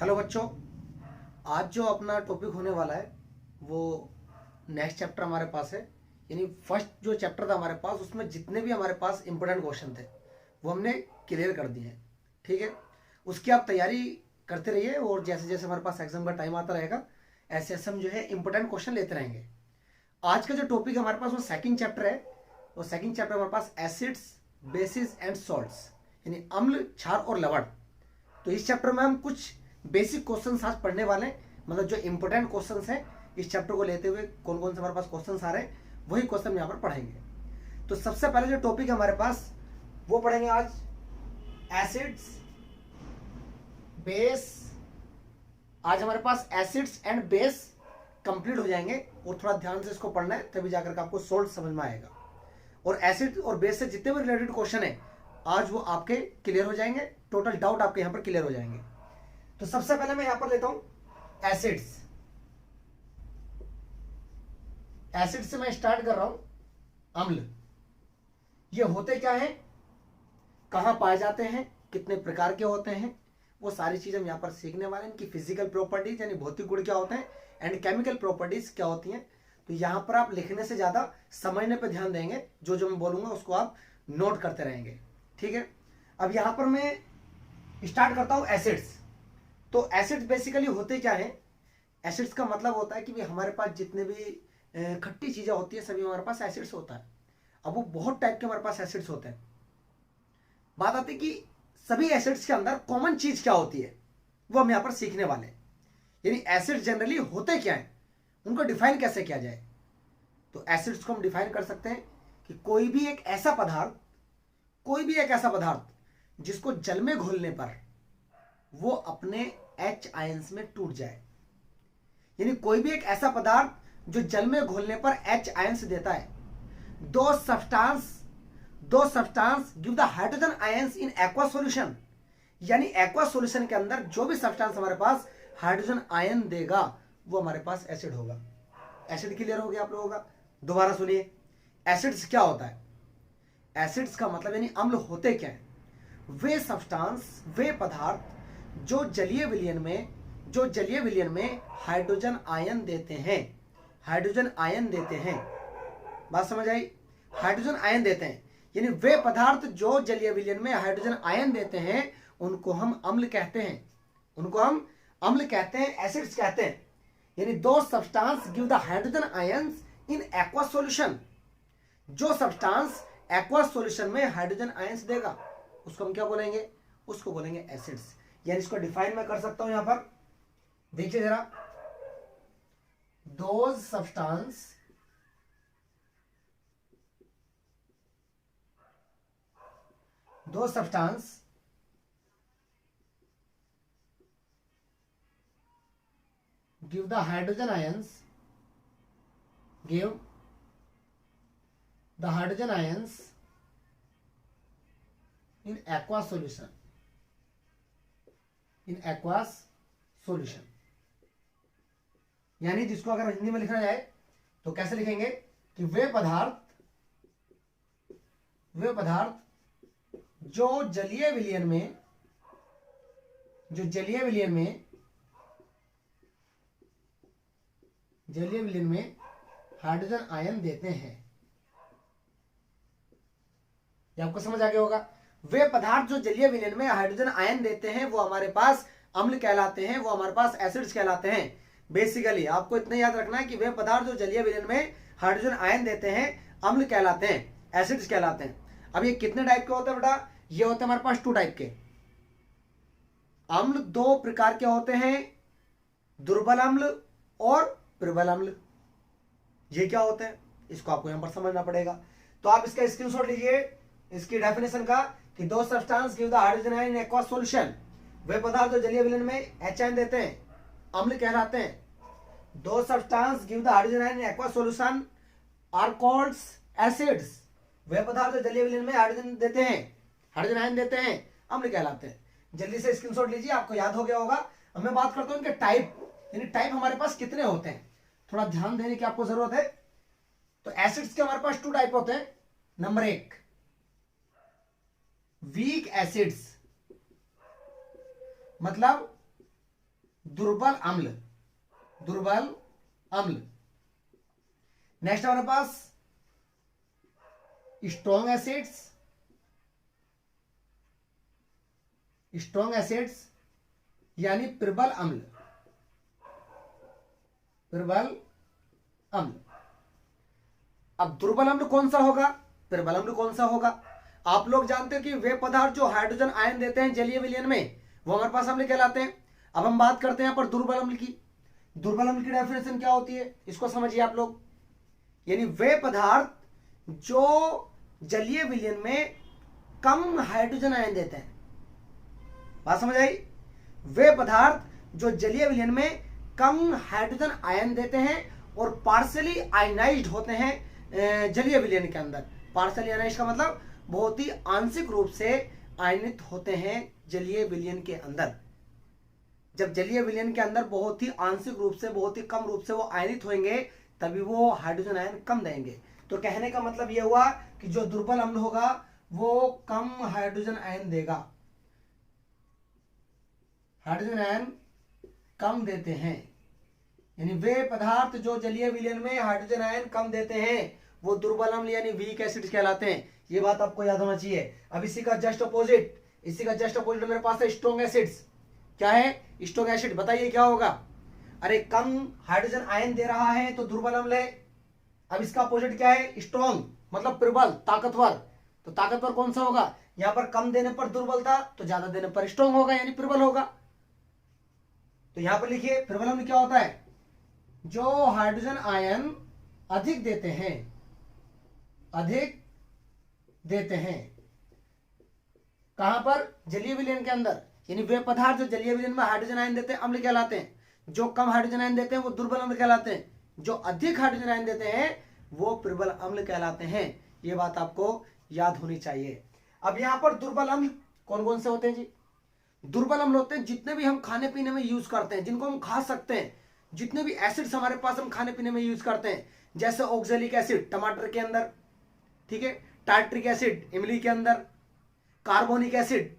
Hello बच्चों, आज जो अपना टॉपिक होने वाला है वो नेक्स्ट चैप्टर हमारे पास है। यानी फर्स्ट जो चैप्टर था हमारे पास, उसमें जितने भी हमारे पास इंपॉर्टेंट क्वेश्चन थे वो हमने क्लियर कर दिए हैं। ठीक है, उसकी आप तैयारी करते रहिए और जैसे जैसे हमारे पास एग्जाम का टाइम आता रहेगा ऐसे ऐसे हम जो है इंपॉर्टेंट क्वेश्चन लेते रहेंगे। आज का जो टॉपिक हमारे पास वो सेकंड चैप्टर है। वो सेकंड चैप्टर हमारे पास एसिड्स, बेसिस एंड सॉल्ट्स, यानी अम्ल, क्षार और लवण। तो इस चैप्टर में हम कुछ बेसिक क्वेश्चंस आज पढ़ने वाले हैं, मतलब जो इंपॉर्टेंट क्वेश्चंस हैं इस चैप्टर को लेते हुए कौन कौन से हमारे पास क्वेश्चंस आ रहे हैं वही क्वेश्चन यहाँ पर पढ़ेंगे। तो सबसे पहले जो टॉपिक है हमारे पास वो पढ़ेंगे आज एसिड्स, बेस। आज हमारे पास एसिड्स एंड बेस कंप्लीट हो जाएंगे और थोड़ा ध्यान से इसको पढ़ना है, तभी जाकर के आपको सोल्ट समझ में आएगा। और एसिड और बेस से जितने भी रिलेटेड क्वेश्चन है आज वो आपके क्लियर हो जाएंगे, टोटल डाउट आपके यहाँ पर क्लियर हो जाएंगे। तो सबसे पहले मैं यहां पर लेता हूं एसिड्स। एसिड से मैं स्टार्ट कर रहा हूं। अम्ल, ये होते क्या हैं, कहां पाए जाते हैं, कितने प्रकार के होते हैं, वो सारी चीज हम यहां पर सीखने वाले हैं। इनकी फिजिकल प्रॉपर्टीज यानी भौतिक गुण क्या होते हैं एंड केमिकल प्रॉपर्टीज क्या होती हैं। तो यहां पर आप लिखने से ज्यादा समझने पर ध्यान देंगे, जो जो मैं बोलूंगा उसको आप नोट करते रहेंगे। ठीक है, अब यहां पर मैं स्टार्ट करता हूं एसिड्स। तो एसिड्स बेसिकली होते क्या है, एसिड्स का मतलब होता है कि भी हमारे पास जितने भी खट्टी चीजें होती है सभी हमारे पास एसिड्स होता है। अब वो बहुत टाइप के हमारे पास एसिड्स होते हैं। बात आती है कि सभी एसिड्स के अंदर कॉमन चीज क्या होती है, वो हम यहां पर सीखने वाले हैं। यानी एसिड्स जनरली होते क्या है, उनको डिफाइन कैसे किया जाए। तो एसिड्स को हम डिफाइन कर सकते हैं कि कोई भी एक ऐसा पदार्थ जिसको जल में घोलने पर वो अपने H आयंस में टूट जाए। यानी कोई भी एक ऐसा पदार्थ जो जल में घोलने पर H आयंस देता है। दो substance give the hydrogen ions in aqua solution. यानी एक्वा सॉल्यूशन के अंदर जो भी सब्सटेंस हमारे पास हाइड्रोजन आयन देगा वो हमारे पास एसिड होगा। एसिड क्लियर हो गया आप लोगों का? दोबारा सुनिए, एसिड्स क्या होता है। एसिड्स का मतलब यानी अम्ल होते क्या है, वे सब्सटेंस, वे पदार्थ जो जलीय विलयन में हाइड्रोजन आयन देते हैं। बात समझ आई? हाइड्रोजन आयन देते हैं, यानी वे पदार्थ जो जलीय विलयन में हाइड्रोजन आयन देते हैं उनको हम अम्ल कहते हैं, एसिड्स कहते हैं। यानी दो substance give the hydrogen ions in aqua solution. जो सब्सटेंस एक्वा सॉल्यूशन में हाइड्रोजन आयंस देगा उसको हम क्या बोलेंगे, उसको बोलेंगे एसिड्स। यानी इसको डिफाइन मैं कर सकता हूं यहां पर, देखिए जरा। दो substance give the hydrogen ions in aqueous solution। यानी जिसको अगर हिंदी में लिखना जाए तो कैसे लिखेंगे कि वे पदार्थ जो जलीय विलयन में हाइड्रोजन आयन देते हैं। ये आपको समझ आ गया होगा। वे पदार्थ जो जलीय विलयन में हाइड्रोजन आयन देते हैं वो हमारे पास अम्ल कहलाते हैं, वो हमारे पास एसिड्स कहलाते हैं। बेसिकली आपको इतना याद रखना है कि वे पदार्थ जो जलीय विलयन में हाइड्रोजन आयन देते हैं अम्ल कहलाते हैं, एसिड्स कहलाते हैं। अब ये कितने टाइप के होते हैं बेटा? ये होते हैं हमारे पास 2 टाइप के। अम्ल 2 प्रकार के होते हैं, दुर्बल अम्ल और प्रबल अम्ल। ये क्या होते हैं इसको आपको यहां पर समझना पड़ेगा। तो आप इसका स्क्रीनशॉट लीजिए इसकी डेफिनेशन का कि those substance give the hydrogen ion in aqua solution. वे पदार्थ जो जलीय विलयन में H आयन देते हैं अम्ल कहलाते हैं। Those substance give the hydrogen ion in aqua solution are called acids. वे पदार्थ जो जलीय विलयन में हाइड्रोजन आयन देते हैं अम्ल कहलाते हैं। जल्दी से स्क्रीनशॉट लीजिए, आपको याद हो गया होगा। अब मैं बात करता हूं इनके टाइप, यानी टाइप हमारे पास कितने होते हैं, थोड़ा ध्यान देने की आपको जरूरत है। तो एसिड्स के हमारे पास 2 टाइप होते हैं। नंबर 1 वीक एसिड्स, मतलब दुर्बल अम्ल, दुर्बल अम्ल। नेक्स्ट हमारे पास स्ट्रॉन्ग एसिड्स, स्ट्रॉन्ग एसिड्स यानी प्रबल अम्ल, प्रबल अम्ल। अब दुर्बल अम्ल कौन सा होगा, प्रबल अम्ल कौन सा होगा? आप लोग जानते हो कि वे पदार्थ जो हाइड्रोजन आयन देते हैं जलीय विलयन में, वो हमारे पास अम्ल कहलाते हैं। अब हम बात करते हैं यहाँ पर दुर्बल अम्ल की। दुर्बल अम्ल की डेफिनेशन क्या होती है, इसको समझिए आप लोग। यानी वे पदार्थ जो जलीय विलयन में कम हाइड्रोजन आयन देते हैं। बात समझ आई? वे पदार्थ जो जलीय विलयन में कम हाइड्रोजन आयन देते हैं और पार्शियली आयनाइज्ड होते हैं जलीय विलयन के अंदर। पार्शियली आयनाइज्ड का मतलब बहुत ही आंशिक रूप से आयनित होते हैं जलीय विलयन के अंदर। जब जलीय विलयन के अंदर बहुत ही आंशिक रूप से, बहुत ही कम रूप से वो आयनित होंगे, तभी वो हाइड्रोजन आयन कम देंगे। तो कहने का मतलब यह हुआ कि जो दुर्बल अम्ल होगा वो कम हाइड्रोजन आयन देगा, हाइड्रोजन आयन कम देते हैं। यानी वे पदार्थ जो जलीय विलयन में हाइड्रोजन आयन कम देते हैं वो दुर्बल अम्ल यानी वीक एसिड्स कहलाते हैं। ये बात आपको याद होना चाहिए। अब इसी का जस्ट अपोजिट, इसी का जस्ट अपोजिट मेरे पास है स्ट्रॉन्ग एसिड्स। क्या है स्ट्रॉन्ग एसिड? बताइए क्या होगा? अरे कम हाइड्रोजन आयन दे रहा है तो दुर्बल अम्ल है। अब इसका अपोजिट क्या है? स्ट्रॉन्ग मतलब प्रबल, ताकतवर। तो ताकतवर कौन सा होगा? यहां पर कम देने पर दुर्बल था, तो ज्यादा देने पर स्ट्रॉन्ग होगा यानी प्रबल होगा। तो यहां पर लिखिए प्रबल अम्ल क्या होता है? जो हाइड्रोजन आयन अधिक देते हैं, अधिक देते हैं। कहां पर? जलीय विलयन के अंदर। यानी वे पदार्थ जो जलीय विलयन में हाइड्रोजन आयन देते हैं अम्ल कहलाते हैं। जो कम हाइड्रोजन आयन देते हैं वो दुर्बल अम्ल कहलाते हैं। जो अधिक हाइड्रोजन आयन देते हैं वो प्रबल अम्ल कहलाते हैं। ये बात आपको याद होनी चाहिए। अब यहां पर दुर्बल अम्ल कौन कौन से होते हैं जी? दुर्बल अम्ल होते हैं जितने भी हम खाने पीने में यूज करते हैं, जिनको हम खा सकते हैं, जितने भी एसिड्स हमारे पास हम खाने पीने में यूज करते हैं, जैसे ऑक्जेलिक एसिड टमाटर के अंदर, ठीक है, टार्ट्रिक एसिड इमली के अंदर, कार्बोनिक एसिड,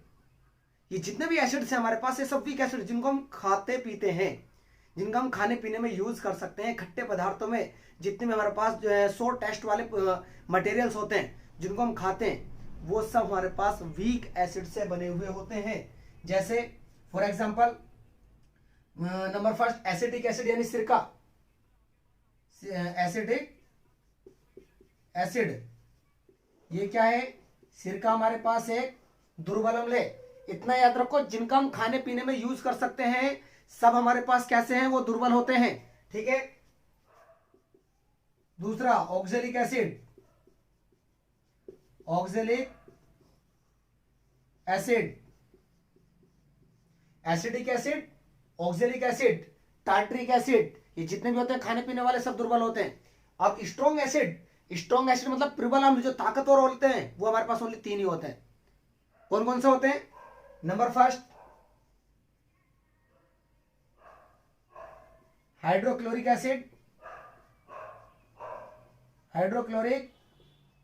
ये जितने भी एसिड्स हैं हमारे पास, ये सब वीक एसिड जिनको हम खाते पीते हैं, जिनका हम खाने पीने में यूज कर सकते हैं। खट्टे पदार्थों में जितने भी हमारे पास जो है सोर टेस्ट वाले मटेरियल्स होते हैं जिनको हम खाते हैं, वो सब हमारे पास वीक एसिड से बने हुए होते हैं। जैसे for example number first acetic acid यानी सिरका, एसिटिक एसिड ये क्या है? सिरका हमारे पास एक दुर्बल अम्ल है। इतना याद रखो, जिनका हम खाने पीने में यूज कर सकते हैं सब हमारे पास कैसे हैं? वो दुर्बल होते हैं, ठीक है। दूसरा oxalic acid, oxalic acid, acidic acid, oxalic acid, tartaric acid, ये जितने भी होते हैं खाने पीने वाले सब दुर्बल होते हैं। अब स्ट्रॉन्ग एसिड, स्ट्रॉन्ग एसिड मतलब प्रबल अम्ल जो ताकतवर होते हैं, वो हमारे पास ओनली 3 ही होते हैं। कौन कौन से होते हैं? Number first hydrochloric acid, hydrochloric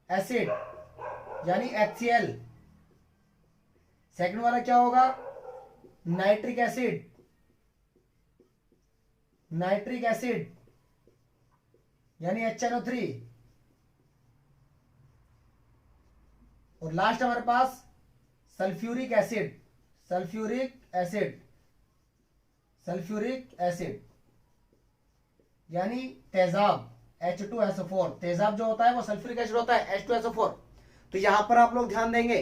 acid यानी HCl। सेकंड वाला क्या होगा? नाइट्रिक एसिड, नाइट्रिक एसिड यानी HNO3। और लास्ट हमारे पास sulphuric acid, sulphuric acid, sulphuric acid यानी तेजाब, H2SO4। तेजाब जो होता है वो सल्फ्यूरिक एसिड होता है, H2SO4। तो यहां पर आप लोग ध्यान देंगे,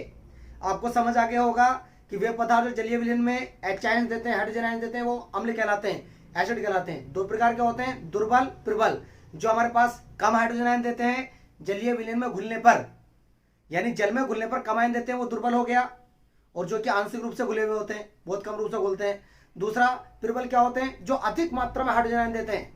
आपको समझ आ गया होगा कि वे पदार्थ जो जलीय विलयन में H आयन देते हैं, हाइड्रोजन आयन देते हैं, वो अम्ल कहलाते हैं, एसिड कहलाते हैं। 2 प्रकार के होते हैं, दुर्बल, प्रबल। जो हमारे पास कम हाइड्रोजन आयन देते हैं जलीय विलयन में घुलने पर, यानी जल में घुलने पर कम आयन देते हैं, वो दुर्बल हो गया। और जो कि आंशिक रूप से घुले हुए होते हैं, बहुत कम रूप से घुलते हैं। दूसरा प्रबल क्या होते हैं? जो अधिक मात्रा में हाइड्रोजन आयन देते हैं।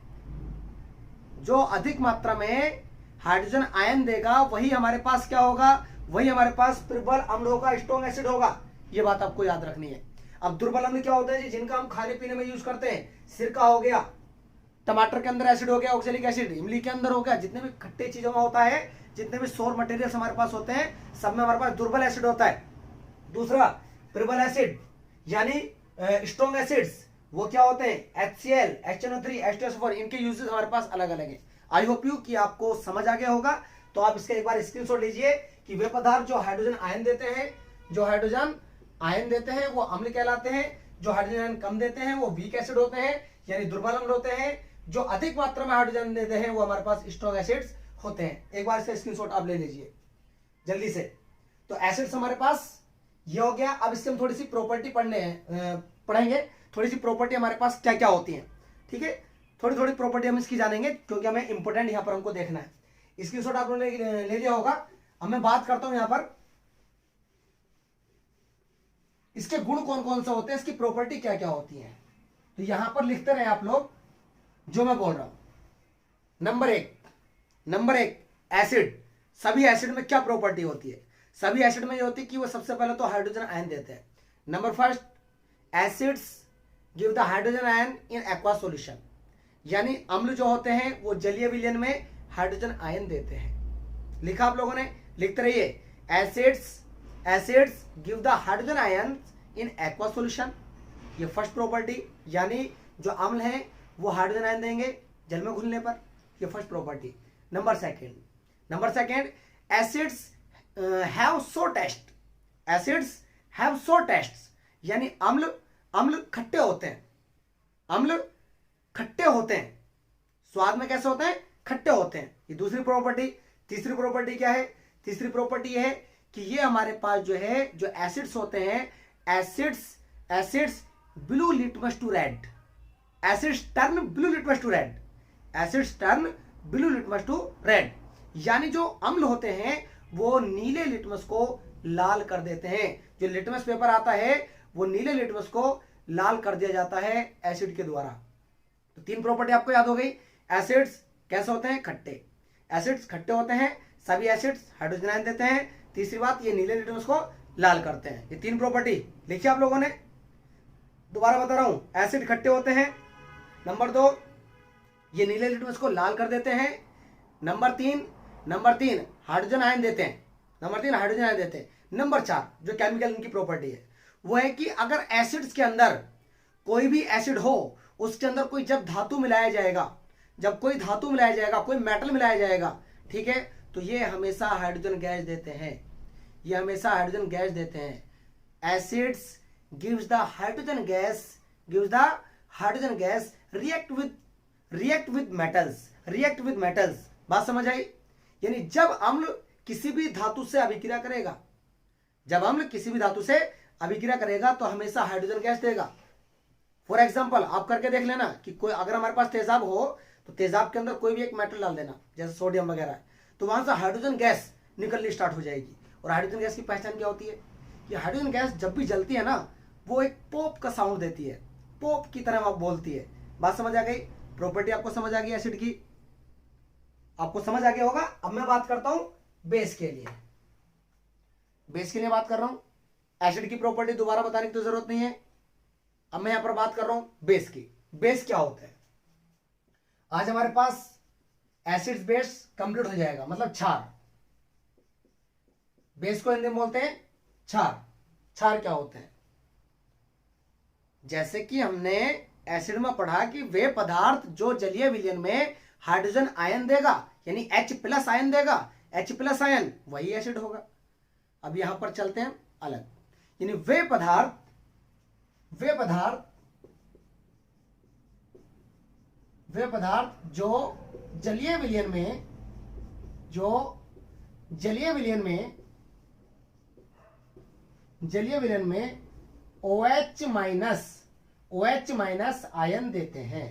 जो अधिक मात्रा में हाइड्रोजन आयन देगा वही हमारे पास क्या होगा? वही हमारे पास प्रबल अम्ल होगा, स्ट्रॉन्ग एसिड होगा। ये बात आपको याद रखनी है। अब दुर्बल अम्ल क्या होता है जी? जिनका हम खाने पीने में यूज करते हैं। सिरका हो गया, टमाटर के अंदर एसिड हो गया, ऑक्जेलिक एसिड इमली के अंदर हो गया, जितने भी खट्टे चीजों में होता है, जितने भी सोर मटेरियल्स हमारे पास होते हैं, सब में हमारे पास दुर्बल एसिड होता है। दूसरा प्रबल एसिड यानी स्ट्रॉन्ग एसिड्स, वो क्या होते हैं, HCl, HNO3, H2SO4, इनके यूजेस हमारे पास अलग अलग है। आई होप यू कि आपको समझ आ गया होगा। तो आप इसका एक बार स्क्रीनशॉट लीजिए कि वे पदार्थ जो हाइड्रोजन आयन देते हैं, जो हाइड्रोजन आयन देते हैं वो अम्ल कहलाते हैं, जो हाइड्रोजन आयन कम देते हैं वो वीक एसिड होते हैं, यानी दुर्बल अम्ल होते हैं, जो अधिक मात्रा में हाइड्रोजन देते हैं वो हमारे पास स्ट्रॉन्ग एसिड्स होते हैं। एक बार इसका स्क्रीनशॉट आप ले लीजिए जल्दी से। तो एसिड्स हमारे पास ये हो गया। अब इससे हम थोड़ी सी प्रॉपर्टी पढ़ेंगे, थोड़ी सी प्रॉपर्टी हमारे पास क्या क्या होती है, ठीक है। थोड़ी थोड़ी प्रॉपर्टी हम इसकी जानेंगे क्योंकि हमें इंपॉर्टेंट यहाँ पर हमको देखना है। स्क्रीनशॉट आप लोगों ने ले लिया होगा। अब मैं बात करता हूं यहाँ पर इसके गुण कौन कौन से होते हैं, इसकी प्रॉपर्टी क्या क्या होती है। तो यहां पर लिखते रहे आप लोग जो मैं बोल रहा हूं। नंबर एक एसिड। सभी एसिड में क्या प्रॉपर्टी होती है, सभी एसिड में ये होती है कि वो सबसे पहले तो हाइड्रोजन आयन देते हैं। Number first, acids give the hydrogen ion in aqua solution, यानी अम्ल जो होते हैं वो जलीय विलयन में हाइड्रोजन आयन देते हैं। लिखा आप लोगों ने, लिखते रहिए। Acids give the hydrogen ion in aqua solution, ये फर्स्ट प्रॉपर्टी, यानी जो अम्ल हैं वो हाइड्रोजन आयन देंगे जल में घुलने पर, ये first property. Number second, acids have sour taste, acids have sour taste, यानी अम्ल खट्टे होते हैं, अम्ल खट्टे होते हैं, स्वाद में कैसे होते हैं, खट्टे होते हैं, ये दूसरी प्रॉपर्टी। तीसरी प्रॉपर्टी क्या है, तीसरी प्रॉपर्टी है कि ये हमारे पास जो है जो एसिड्स होते हैं, acids blue litmus to red, acids turn blue litmus to red, acids turn blue litmus to red, यानी जो अम्ल होते हैं वो नीले लिटमस को लाल कर देते हैं। जो लिटमस पेपर आता है वो नीले लिटमस को लाल कर दिया जाता है एसिड के द्वारा। तो तीन प्रॉपर्टी आपको याद हो गई। एसिड्स कैसे होते हैं, खट्टे, एसिड्स खट्टे होते हैं, सभी एसिड्स हाइड्रोजन आयन देते हैं, तीसरी बात ये नीले लिटमस को लाल करते हैं। ये तीन प्रॉपर्टी लिखिए आप लोगों ने। दोबारा बता रहा हूं, एसिड खट्टे होते हैं, नंबर 2 ये नीले लिटमस को लाल कर देते हैं, नंबर तीन हाइड्रोजन आयन देते हैं, नंबर 4 जो केमिकल इनकी प्रॉपर्टी है वो है कि अगर एसिड्स के अंदर कोई भी एसिड हो, उसके अंदर कोई जब धातु मिलाया जाएगा, जब कोई धातु मिलाया जाएगा, कोई मेटल मिलाया जाएगा, ठीक है, तो ये हमेशा हाइड्रोजन गैस देते हैं, ये हमेशा हाइड्रोजन गैस देते हैं। Acids gives the hydrogen gas react with metals. बात समझ आई? यानी जब अम्ल किसी भी धातु से अभिक्रिया करेगा, जब अम्ल किसी भी धातु से अभिक्रिया करेगा तो हमेशा हाइड्रोजन गैस देगा। फॉर एग्जाम्पल आप करके देख लेना कि कोई अगर हमारे पास तेजाब हो तो तेजाब के अंदर कोई भी एक मेटल डाल देना, जैसे सोडियम वगैरह, तो वहां से हाइड्रोजन गैस निकलनी स्टार्ट हो जाएगी। और हाइड्रोजन गैस की पहचान क्या होती है कि हाइड्रोजन गैस जब भी जलती है ना, वो एक पॉप का साउंड देती है, पॉप की तरह वो बोलती है। बात समझ आ गई? प्रॉपर्टी आपको समझ आ गई एसिड की, आपको समझ आ गया होगा। अब मैं बात करता हूं बेस के लिए, बात कर रहा हूं। एसिड की प्रॉपर्टी दोबारा बताने की तो जरूरत नहीं है। अब मैं यहां पर बात कर रहा हूं बेस की। बेस क्या होता है? आज हमारे पास एसिड्स बेस कंप्लीट हो जाएगा, मतलब क्षार। बेस को हिंदी में बोलते हैं क्षार। क्षार क्या होते हैं? जैसे कि हमने एसिड में पढ़ा कि वे पदार्थ जो जलीय विलयन में हाइड्रोजन आयन देगा, यानी H+ आयन देगा, H+ आयन वही एसिड होगा। अब यहां पर चलते हैं अलग, यानी वे पदार्थ जो जलीय विलयन में OH- आयन देते हैं,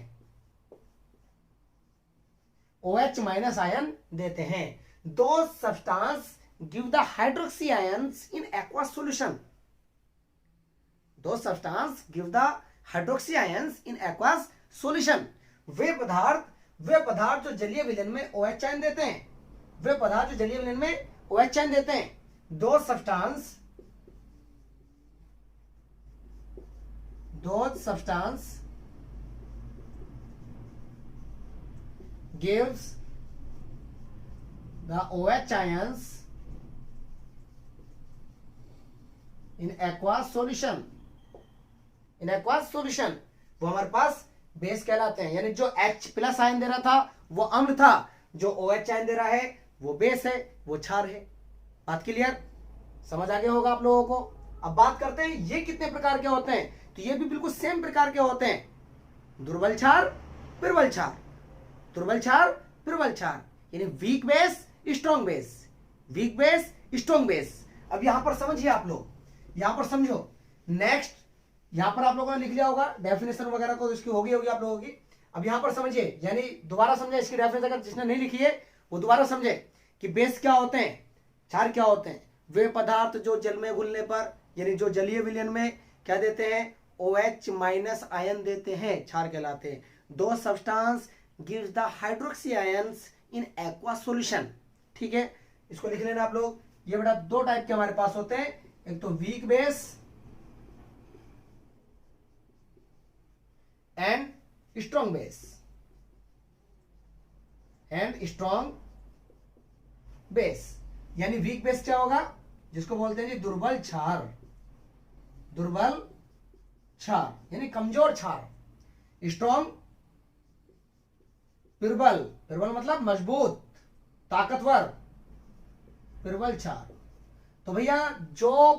OH- आयन देते हैं। Those substance give the hydroxy ions in aqua solution, those substance give the hydroxy ions in aqueous solution. वे पदार्थ जो जलीय विलयन में OH आयन देते हैं, वे पदार्थ जो जलीय विलयन में OH आयन देते हैं। Those substance gives the OH ions in aqueous solution, वो हमारे पास बेस कहलाते हैं। यानी जो H प्लस आयन दे रहा था वो अम्ल था, जो OH आयन दे रहा है वो बेस है, वो क्षार है। बात क्लियर, समझ आ गया होगा आप लोगों को। अब बात करते हैं ये कितने प्रकार के होते हैं, तो ये भी बिल्कुल सेम प्रकार के होते हैं, दुर्बल क्षार, प्रबल क्षार, दुर्बल क्षार, प्रबल क्षार, यानी weak base, strong base, weak base, strong base. अब यहां पर समझिए आप लोग, यहां पर समझो। नेक्स्ट यहां पर आप लोगों ने लिख लिया होगा डेफिनेशन वगैरह को, इसकी होगी आप लोगों की। अब यहां पर समझिए, यानी दोबारा समझे इसकी डेफिनेशन, अगर जिसने नहीं लिखी है वो दोबारा समझे कि बेस क्या होते हैं, क्षार क्या होते हैं। वे पदार्थ जो जल में घुलने पर, यानी जो जलीय विलयन में क्या देते हैं, OH माइनस आयन देते हैं, क्षार कहलाते हैं। Those substance gives the hydroxy ions in aqua solution. ठीक है, इसको लिख लेना आप लोग। ये बेटा दो टाइप के हमारे पास होते हैं, एक तो weak base and strong base, and strong base. यानी वीक बेस क्या होगा, जिसको बोलते हैं जी दुर्बल क्षार, दुर्बल क्षार यानी कमजोर क्षार। स्ट्रॉन्ग प्रबल, प्रबल मतलब मजबूत, ताकतवर, प्रबल क्षार। तो भैया जो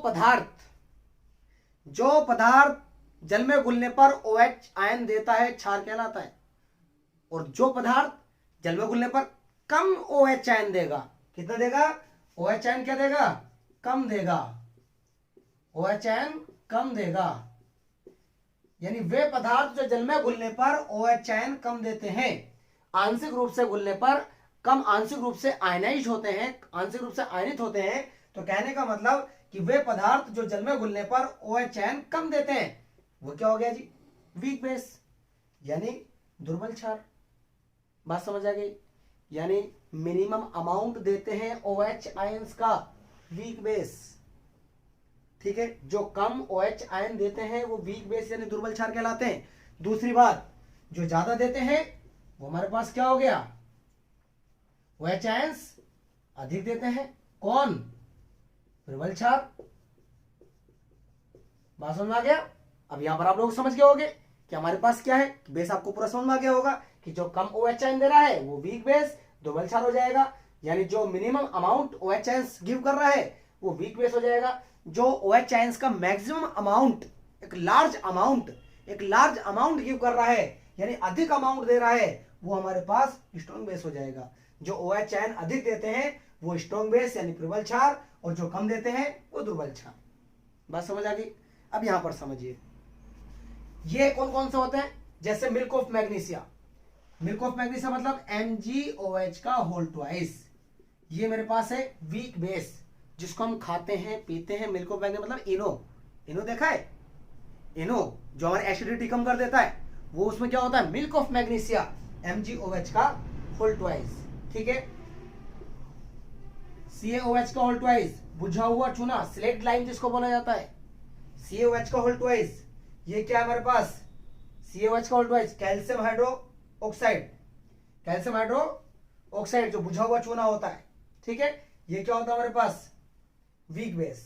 पदार्थ जल में घुलने पर OH आयन देता है, क्षार कहलाता है। और जो पदार्थ जल में घुलने पर कम OH आयन देगा, कितना देगा, OH आयन क्या देगा, कम देगा, OH आयन कम देगा। यानी वे पदार्थ जो जल में घुलने पर OH आयन कम देते हैं, आंशिक रूप से घुलने पर कम, आंशिक रूप से आयनाइज होते हैं, आंशिक रूप से आयनित होते हैं। तो कहने का मतलब कि वे पदार्थ जो जल में घुलने पर OH आयन कम देते हैं, वो क्या हो गया जी, वीक बेस, यानी दुर्बल क्षार। बात समझ आ गई, यानी मिनिमम अमाउंट देते हैं OH आयंस का, वीक बेस। ठीक है, जो कम OH आयन देते हैं वो वीक बेस यानी दुर्बल क्षार कहलाते हैं। दूसरी बात, जो ज्यादा देते हैं वो हमारे पास क्या हो गया, OH आयंस अधिक देते हैं, कौन, प्रबल क्षार। बात समझ में आ गया। अब यहां पर आप लोग समझ गए होंगे कि हमारे पास क्या है, बेस आपको पूरा समझ में आ गया होगा कि जो कम OH आयन दे रहा है वो वीक बेस, दुर्बल क्षार हो जाएगा। यानी जो minimum amount OH ions give कर रहा है वो वीक बेस हो जाएगा। जो OH आयंस का मैक्सिमम अमाउंट, एक लार्ज अमाउंट गिव कर रहा है, यानी अधिक अमाउंट दे रहा है, वो हमारे पास स्ट्रॉन्ग बेस हो जाएगा। जो OH आयन अधिक देते हैं वो स्ट्रॉन्ग बेस यानी प्रबल क्षार, और जो कम देते हैं वो दुर्बल क्षार। बात समझ आ गई। अब यहां पर समझिए ये कौन कौन से होते हैं, जैसे milk of magnesia, milk of magnesia मतलब MgOH का होल ट्वाइस, ये मेरे पास है वीक बेस, जिसको हम खाते हैं पीते हैं। मिल्क ऑफ मैग्नीशिया मतलब इनो देखा है, इनो जो हमारी एसिडिटी कम कर देता है, वो उसमें क्या होता है, मिल्क ऑफ मैग्नीशिया, MgOH का होल ट्वाइस। ठीक है, CaOH का होल ट्वाइस, बुझा हुआ चूना, स्लेट लाइम जिसको बोला जाता है, CaOH का होल ट्वाइस। ये क्या है हमारे पास, CaOH का whole twice calcium hydroxide, calcium hydroxide जो बुझा हुआ चूना होता है। ठीक है, ये क्या होता है हमारे पास, वीक बेस।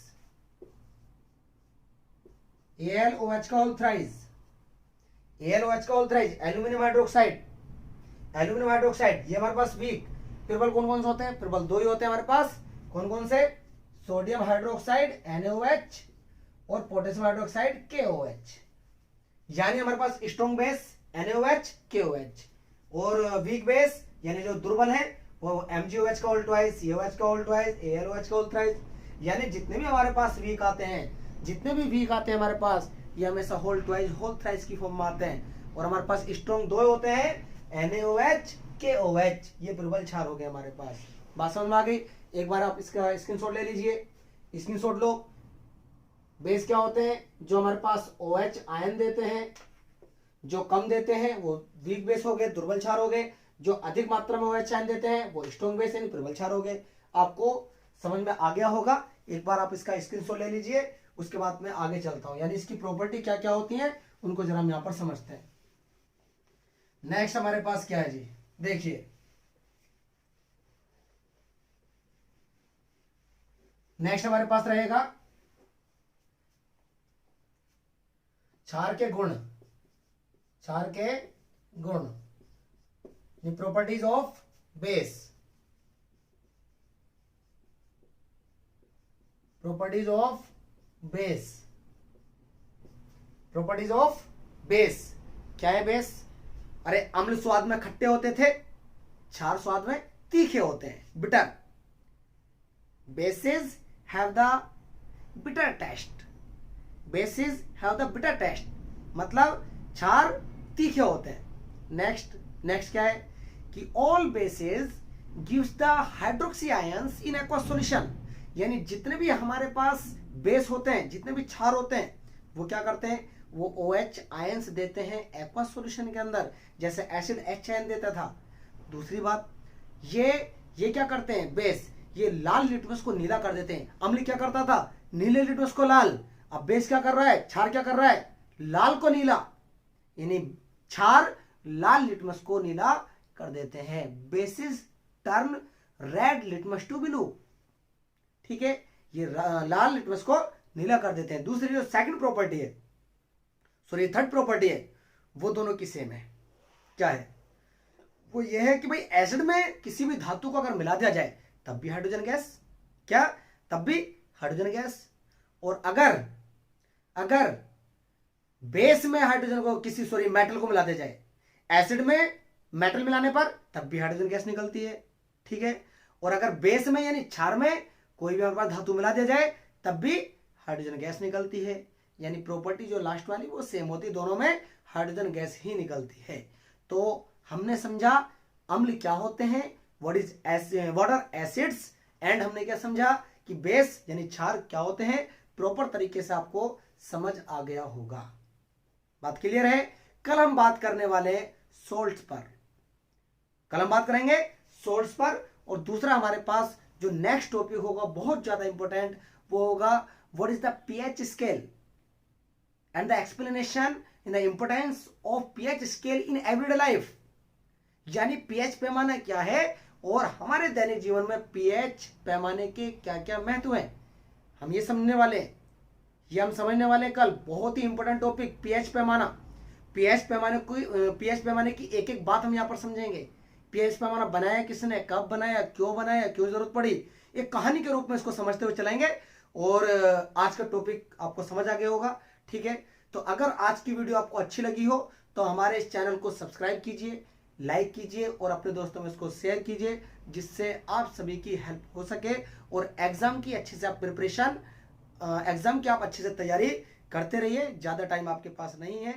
AlOH का होल थ्राइस, AlOH का whole thrice, aluminium hydroxide, aluminium hydroxide, ये हमारे पास वीक। प्रबल कौन कौन से होते हैं, प्रबल दो ही होते हैं हमारे पास, कौन कौन से, सोडियम हाइड्रोक्साइड NaOH और पोटेशियम हाइड्रोक्साइड KOH। यानी हमारे पास स्ट्रॉन्ग बेस NaOH KOH, और वीक बेस यानी जो दुर्बल है वो MgOH का होल ट्वाइस, CaOH का होल ट्वाइस, AlOH का होल थ्राइस। यानी जितने भी हमारे पास वीक आते हैं, जितने भी वीक आते हैं हमारे पास, ये हमेशा होल ट्वाइस, होल थ्राइस की फॉर्म में आते हैं। और हमारे पास स्ट्रॉन्ग दो होते हैं, NaOH KOH, ये प्रबल क्षार हो गए हमारे पास। बात समझ में आ गई। एक बार आप इसका स्क्रीनशॉट ले लीजिए, स्क्रीनशॉट लो। बेस क्या होते हैं, जो हमारे पास OH आयन देते हैं, जो कम देते हैं वो वीक बेस हो गए, दुर्बल क्षार हो गए। जो अधिक मात्रा में OH आयन देते हैं वो स्ट्रॉन्ग बेस यानी प्रबल क्षार हो गए। आपको समझ में आ गया होगा। एक बार आप इसका स्क्रीनशॉट ले लीजिए, उसके बाद मैं आगे चलता हूं, यानी इसकी प्रॉपर्टी क्या क्या होती है उनको जरा हम यहां पर समझते हैं। नेक्स्ट हमारे पास क्या है जी, देखिए नेक्स्ट हमारे पास रहेगा क्षार के गुण। क्षार के गुण, the properties of base, properties of base, properties of base। क्या है बेस? अरे अम्ल स्वाद में खट्टे होते थे, क्षार स्वाद में तीखे होते हैं, bitter. Basis have the bitter taste, basis have the bitter taste, मतलब क्षार तीखे होते हैं। नेक्स्ट क्या है कि all basis gives the hydroxy ions in aqua solution, यानी जितने भी हमारे पास बेस होते हैं, जितने भी क्षार होते हैं, वो क्या करते हैं, वो OH आयंस देते हैं एक्वा सॉल्यूशन के अंदर, जैसे एसिड HN देता था। दूसरी बात, ये क्या करते हैं बेस, ये लाल लिटमस को नीला कर देते हैं। अम्ल क्या करता था, नीले लिटमस को लाल, अब बेस क्या कर रहा है, क्षार क्या कर रहा है, लाल को नीला, यानी क्षार लाल लिटमस को नीला कर देते हैं। Bases turn red litmus to blue, ठीक है, ये लाल लिटमस को नीला कर देते हैं। दूसरी जो सेकंड प्रॉपर्टी है, सॉरी थर्ड प्रॉपर्टी है, वो दोनों की सेम है। क्या है वो? ये है कि भाई एसिड में किसी भी धातु को अगर मिला दिया जाए तब भी हाइड्रोजन गैस, क्या, तब भी हाइड्रोजन गैस। और अगर बेस में हाइड्रोजन को मेटल को मिला दिया जाए, एसिड में मेटल मिलाने पर तब भी हाइड्रोजन गैस निकलती है, ठीक है। और अगर बेस में यानी क्षार में कोई भी हमारे पास धातु मिला दिया जाए तब भी हाइड्रोजन गैस निकलती है, यानी प्रॉपर्टी जो लास्ट वाली वो सेम होती है, दोनों में हाइड्रोजन गैस ही निकलती है। तो हमने समझा अम्ल क्या होते हैं, व्हाट आर एसिड्स, एंड हमने क्या समझा कि बेस यानी क्षार क्या होते हैं। प्रॉपर तरीके से आपको समझ आ गया होगा, बात क्लियर है। कल हम बात करने वाले सोल्ट्स पर, कल हम बात करेंगे सोल्ट्स पर। और दूसरा हमारे पास जो नेक्स्ट टॉपिक होगा बहुत ज्यादा इंपॉर्टेंट, वो होगा what is the pH scale and the explanation in the importance of pH scale in everyday life, यानी पीएच पैमाना क्या है और हमारे दैनिक जीवन में पीएच पैमाने के क्या क्या महत्व हैं, हम ये समझने वाले हैं, ये हम समझने वाले कल। बहुत ही इंपॉर्टेंट टॉपिक पीएच पैमाना। पीएच पैमाने की एक एक बात हम यहाँ पर समझेंगे। पीएच पैमाना बनाया किसने, कब बनाया, क्यों जरूरत पड़ी, एक कहानी के रूप में इसको समझते हुए चलेंगे। और आज का टॉपिक आपको समझ आ गया होगा, ठीक है। तो अगर आज की वीडियो आपको अच्छी लगी हो तो हमारे इस चैनल को सब्सक्राइब कीजिए, लाइक कीजिए और अपने दोस्तों में इसको शेयर कीजिए, जिससे आप सभी की हेल्प हो सके और एग्जाम की अच्छे से आप प्रिपरेशन, एग्जाम की आप अच्छे से तैयारी करते रहिए। ज़्यादा टाइम आपके पास नहीं है।